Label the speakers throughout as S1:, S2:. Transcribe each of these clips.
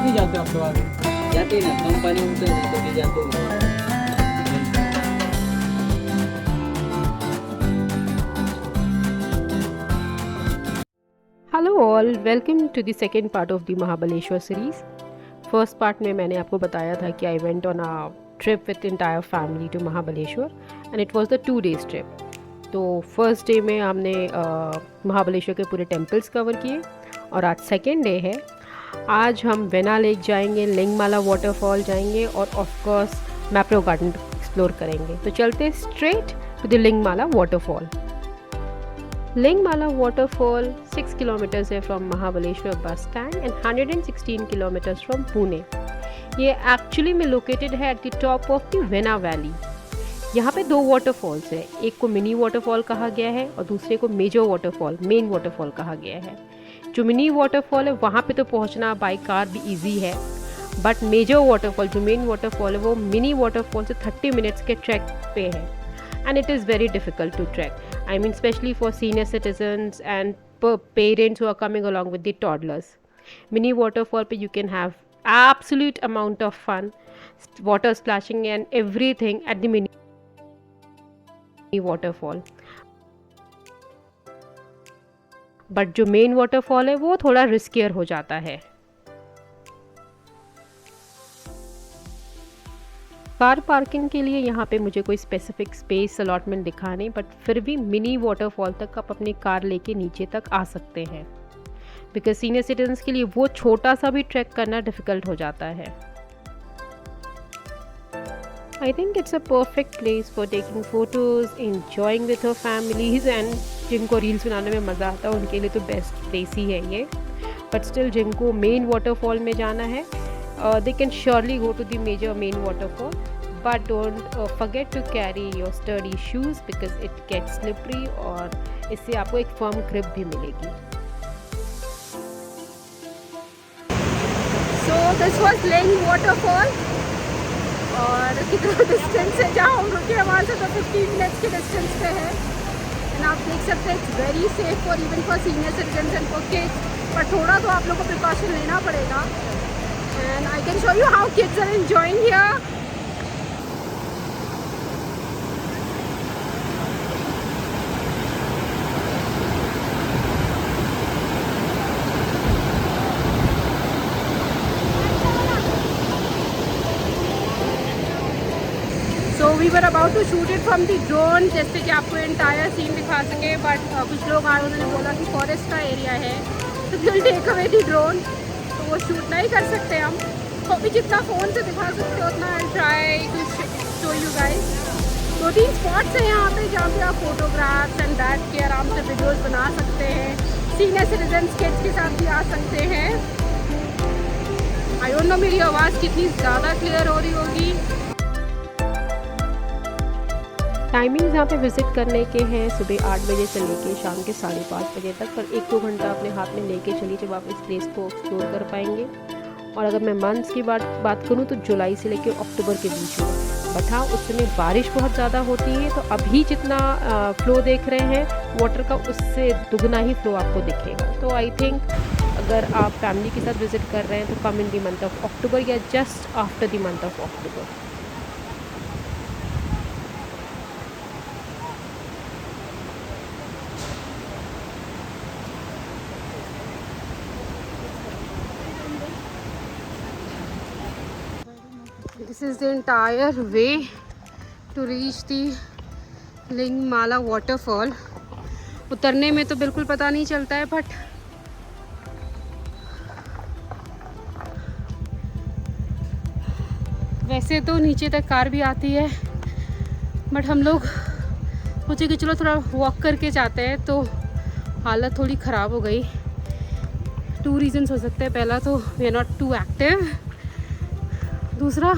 S1: नहीं जाते आप लोग आगे?
S2: जाते ना, कम पानी होता है ना तभी जाते हैं।
S3: Hello all, welcome to the second part of the Mahabaleshwar series. First part में मैंने आपको बताया था कि I went on a trip with entire family to Mahabaleshwar and it was the 2 days trip. तो फर्स्ट डे में हमने महाबलेश्वर के पूरे टेम्पल्स कवर किए और आज सेकेंड डे है। आज हम वेना लेक जाएंगे, लिंगमाला वाटरफॉल जाएंगे और of course Mapro garden explore करेंगे। तो चलते straight to the Lingmala waterfall. Lingmala waterfall 6 kilometers है from Mahabaleshwar bus stand and 116 kilometers from Pune. ये एक्चुअली में लोकेटेड है at the top of the Venna valley. यहाँ पे 2 वाटरफॉल्स है, एक को मिनी वाटरफॉल कहा गया है और दूसरे को मेजर वाटरफॉल, मेन वाटरफॉल कहा गया है। जो मिनी वाटरफॉल है वहाँ पे तो पहुँचना बाई कार भी ईजी है, बट मेजर वाटरफॉल जो मेन वाटरफॉल है वो मिनी वाटरफॉल से 30 मिनट्स के ट्रैक पे है and it is very difficult to trek. I mean, especially for senior citizens and parents who are coming along with the toddlers. Mini waterfall pe you can have absolute amount of fun, water splashing and everything at the mini waterfall. But जो main waterfall है वो थोड़ा riskier हो जाता है। Car parking के लिए यहाँ पे मुझे कोई स्पेसिफिक स्पेस अलॉटमेंट दिखा नहीं, बट फिर भी मिनी वाटरफॉल तक आप अपनी कार लेके नीचे तक आ सकते हैं, बिकॉज सीनियर सिटीजन्स के लिए वो छोटा सा भी ट्रैक करना डिफ़िकल्ट हो जाता है। I think it's a perfect place for taking photos, enjoying with your families and जिनको रील्स बनाने में मज़ा आता है उनके लिए तो बेस्ट प्लेस ही है ये। बट स्टिल जिनको मेन वाटरफॉल में जाना है they can surely go to the main waterfall, but don't forget to carry your sturdy shoes because it gets slippery और इससे आपको एक firm grip भी मिलेगी।
S4: So this was Ling waterfall और कितना डिस्टेंस है, जहाँ हम रुके वहाँ से तो 15 मिनट्स के डिस्टेंस पे है। एंड आप देख सकते हैं it's very safe for even for senior citizen and for kids, पर थोड़ा तो आप लोग को प्रिकॉशन लेना पड़ेगा। And I can show you how kids are enjoying here. So we were about to shoot it from the drone, जैसे कि आपको एंटायर सीन दिखा सके, बट कुछ लोग आए, उन्होंने बोला कि फॉरेस्ट का एरिया है तो will take away the drone, तो वो शूट नहीं कर सकते हम। तो भी जितना फ़ोन से दिखा सकते हो उतना I try to show you guys. 2-3 spots हैं यहाँ पे जहाँ पे आप फोटोग्राफ्स एंड बैठ के आराम से वीडियोस बना सकते हैं। सीनियर सिटीजन्स किड्स के साथ भी आ सकते हैं। आई डोंट नो मेरी आवाज़ कितनी ज़्यादा क्लियर हो रही होगी।
S3: टाइमिंग्स यहाँ पे विज़िट करने के हैं सुबह 8 बजे से लेके शाम के 5:30 बजे तक, पर 1-2 घंटा अपने हाथ में लेके चलिए जब आप इस प्लेस को एक्सप्लोर कर पाएंगे। और अगर मैं मंथ्स की बात करूँ तो जुलाई से लेकर अक्टूबर के बीच में, बट हाँ उस समय बारिश बहुत ज़्यादा होती है, तो अभी जितना फ्लो देख रहे हैं वाटर का उससे दुगना ही फ्लो आपको दिखेगा। तो आई थिंक अगर आप फैमिली के साथ विज़िट कर रहे हैं तो come in the month of October या just after the month of October.
S4: This is the entire way to reach the Lingmala waterfall. उतरने में तो बिल्कुल पता नहीं चलता है, बट वैसे तो नीचे तक कार भी आती है, बट हम लोग सोचे कि चलो थोड़ा वॉक करके जाते हैं, तो हालत थोड़ी ख़राब हो गई। 2 रीज़न्स हो सकते हैं। पहला तो we are not too active, दूसरा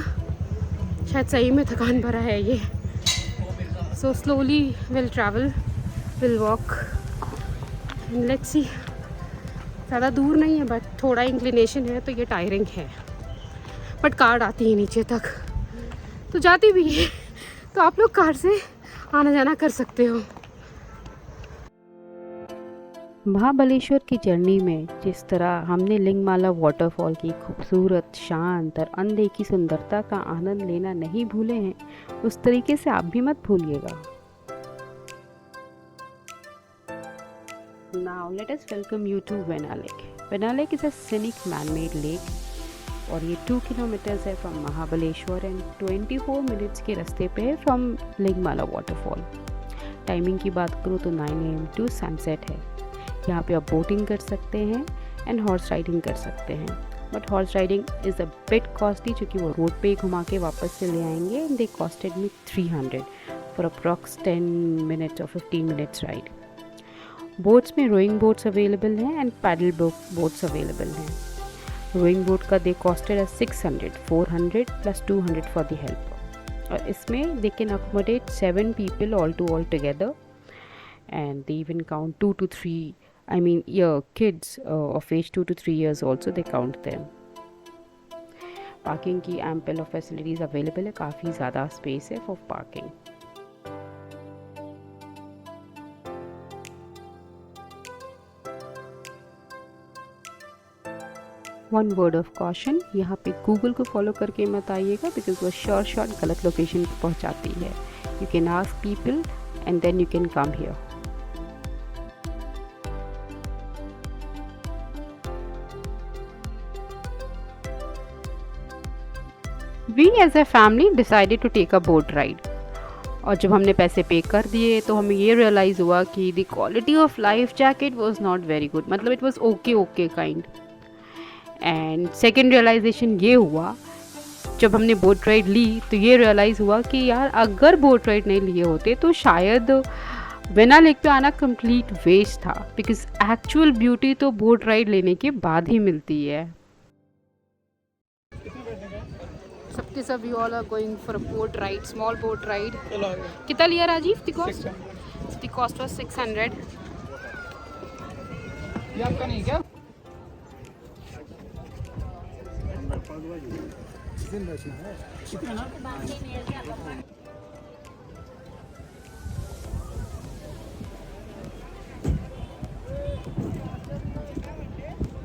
S4: शायद सही में थकान भरा है ये। So slowly will travel, will walk, let's see. ज़्यादा दूर नहीं है बट थोड़ा इंक्लिनेशन है, तो ये टायरिंग है, बट कार आती है नीचे तक, तो जाती भी है, तो आप लोग कार से आना जाना कर सकते हो।
S3: महाबलेश्वर की जर्नी में जिस तरह हमने लिंगमाला वाटरफॉल की खूबसूरत, शांत और अनदेखी सुंदरता का आनंद लेना नहीं भूले हैं, उस तरीके से आप भी मत भूलिएगा। Now let us welcome you to Vena Lake. Vena Lake is a scenic man-made lake और ये 2 किलोमीटर्स है फ्रॉम महाबलेश्वर एंड 24 मिनट्स के रास्ते पे है फ्रॉम लिंगमाला वाटरफॉल। टाइमिंग की बात करूँ तो 9 AM टू सनसेट है। यहाँ पे आप बोटिंग कर सकते हैं एंड हॉर्स राइडिंग कर सकते हैं, but horse riding is a bit costly क्योंकि वो रोड पे ही घुमा के वापस से ले आएंगे and they costed me 300 for approx 10 minutes और 15 मिनट्स राइड। बोट्स में रोइंग बोट्स अवेलेबल हैं एंड पैडल बोट्स अवेलेबल हैं। रोइंग बोट का they costed 600, 400 plus 200 for the help और इसमें they can accommodate 7 people all together and they even count 2 to 3 kids of age 2 to 3 years also they count them. Parking की ample of facilities available है, काफ़ी ज़्यादा space है for parking. One word of caution, यहाँ पे Google को follow करके मत आइएगा बिकॉज वो शॉर्ट गलत लोकेशन पर पहुँचाती है। You can ask people and then you can come here. We as a family decided to take a boat ride. और जब हमने पैसे पे कर दिए तो हमें ये रियलाइज़ हुआ कि the quality of life jacket was not very good, मतलब it was okay kind. And second realization ये हुआ जब हमने बोट राइड ली तो ये रियलाइज़ हुआ कि यार अगर बोट राइड नहीं लिए होते तो शायद वेना लेक पे आना कंप्लीट वेस्ट था, बिकॉज एक्चुअल ब्यूटी तो बोट राइड लेने के बाद ही मिलती है। सबके सब you all are going for a boat ride, small boat ride. कितना लिया Rajiv the cost? The cost was 600।
S2: ये आपका नहीं क्या?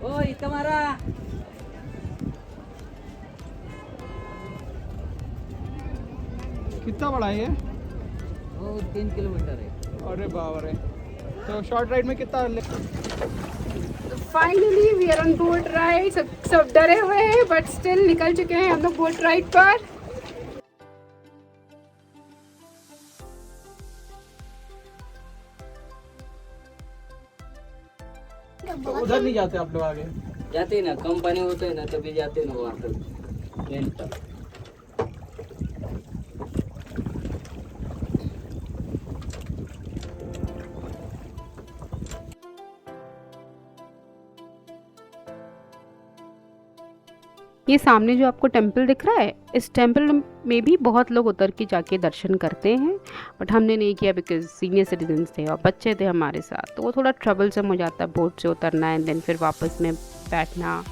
S2: ओ इतना मारा
S1: कितना बड़ा है ये?
S2: वो 3 किलोमीटर है।
S1: अरे बाप रे, तो शॉर्ट राइड में कितना
S4: finally we are on boat ride. सब डरे हुए हैं बट स्टिल निकल चुके हैं हम लोग बोट राइड पर।
S1: तो उधर नहीं जाते आप लोग आगे?
S2: जाते हैं ना, कम पानी होता है ना तभी जाते हैं ना वहाँ तक ट्रेन तक।
S3: ये सामने जो आपको टेंपल दिख रहा है, इस टेंपल में भी बहुत लोग उतर के जाके दर्शन करते हैं, बट हमने नहीं किया बिकॉज सीनियर सिटीजन्स थे और बच्चे थे हमारे साथ, तो वो थोड़ा ट्रबलसम हो जाता है बोट से उतरना एंड देन फिर वापस में बैठना।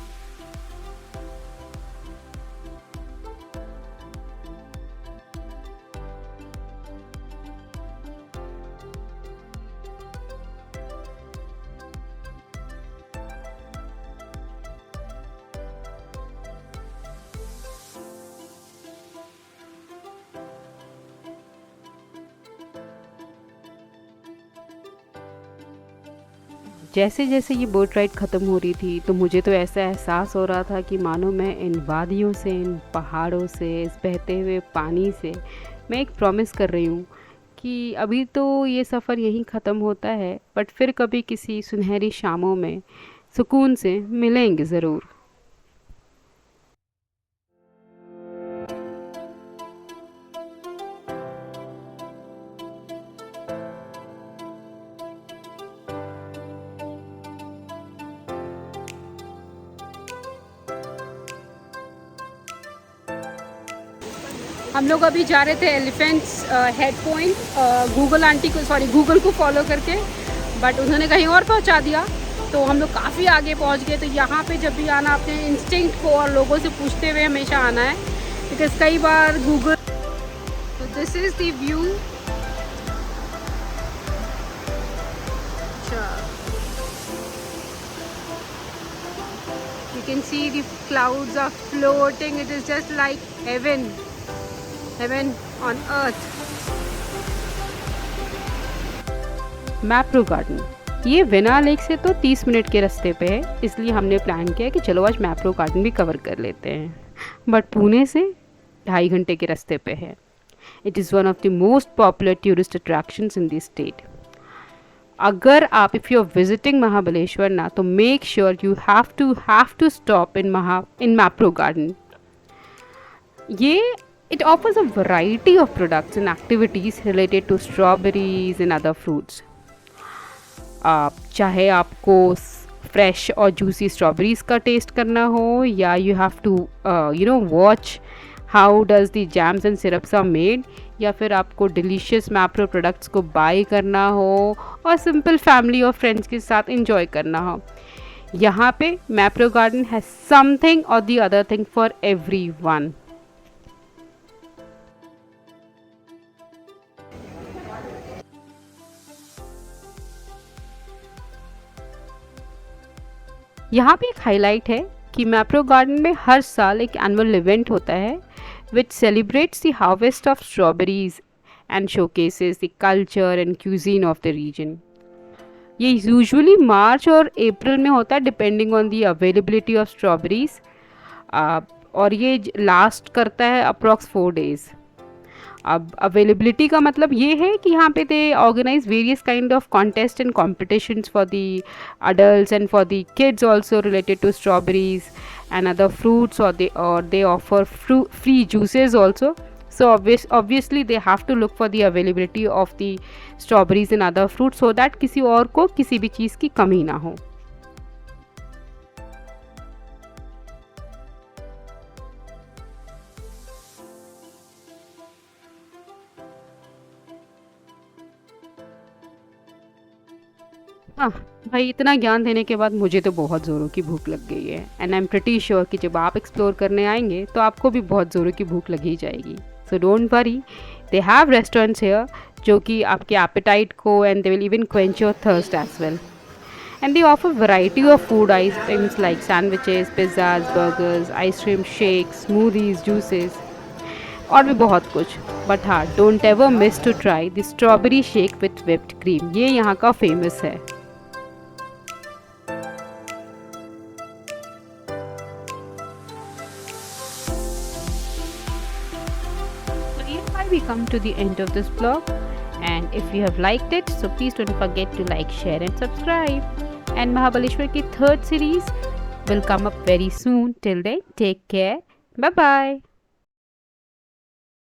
S3: जैसे जैसे ये बोट राइड ख़त्म हो रही थी तो मुझे तो ऐसा एहसास हो रहा था कि मानो मैं इन वादियों से, इन पहाड़ों से, इस बहते हुए पानी से मैं एक प्रॉमिस कर रही हूँ कि अभी तो ये सफ़र यहीं ख़त्म होता है, बट फिर कभी किसी सुनहरी शामों में सुकून से मिलेंगे ज़रूर।
S4: हम लोग अभी जा रहे थे एलिफेंट्स हेड पॉइंट गूगल को फॉलो करके, बट उन्होंने कहीं और पहुंचा दिया तो हम लोग काफ़ी आगे पहुंच गए। तो यहाँ पे जब भी आना अपने इंस्टिंक्ट को और लोगों से पूछते हुए हमेशा आना है, बिकॉज कई बार गूगल। तो दिस इज़ द व्यू। अच्छा can see the clouds are floating. It is just like heaven on earth.
S3: Mapro garden ये विना लेक से तो 30 मिनट के रास्ते पे है, इसलिए हमने प्लान किया कि चलो आज मैप्रो गार्डन भी कवर कर लेते हैं, बट पुणे से 2.5 घंटे के रास्ते पे है। It is one of the most popular tourist attractions in this state. अगर आप if you are visiting Mahabaleshwar ना, तो make sure you have to stop in Mapro garden. ये it offers a variety of products and activities related to strawberries and other fruits. चाहे आपको fresh और juicy strawberries का test करना हो, या you have to watch how does the jams and syrups are made, या फिर आपको डिलीशियस मैप्रो प्रोडक्ट्स को बाय करना हो और सिंपल फैमिली और फ्रेंड्स के साथ इंजॉय करना हो, यहाँ पे मैप्रो गार्डन हैज समथिंग और the other thing for everyone. यहाँ पे एक हाईलाइट है कि मैप्रो गार्डन में हर साल एक एनुअल इवेंट होता है which celebrates the harvest of strawberries and showcases the culture and cuisine of the region. ये यूजुअली मार्च और अप्रैल में होता है depending on the availability of strawberries, और ये लास्ट करता है अप्रॉक्स 4 days। अब अवेलेबिलिटी का मतलब ये है कि यहाँ पे they organise various kind of contest and competitions for the adults and for the kids also related to strawberries and other fruits, or they offer free juices also. So obviously they have to look for the availability of the strawberries and other fruits so that किसी और को किसी भी चीज़ की कमी ना हो। हाँ भाई, इतना ज्ञान देने के बाद मुझे तो बहुत ज़ोरों की भूख लग गई है, and I am pretty sure कि जब आप एक्सप्लोर करने आएंगे तो आपको भी बहुत ज़ोरों की भूख लग ही जाएगी। So don't worry, they have restaurants here जो कि आपके एपेटाइट को and they will even quench your thirst as well, and they offer variety of food items like sandwiches, pizzas, burgers, ice cream, shakes, smoothies, juices और भी बहुत कुछ। But हाँ, don't ever miss to try the strawberry shake with whipped cream, ये यहाँ का famous है। We come to the end of this vlog, and if you have liked it, so please don't forget to like, share and subscribe, and Mahabaleshwar ki third series will come up very soon. Till then, take care, bye bye.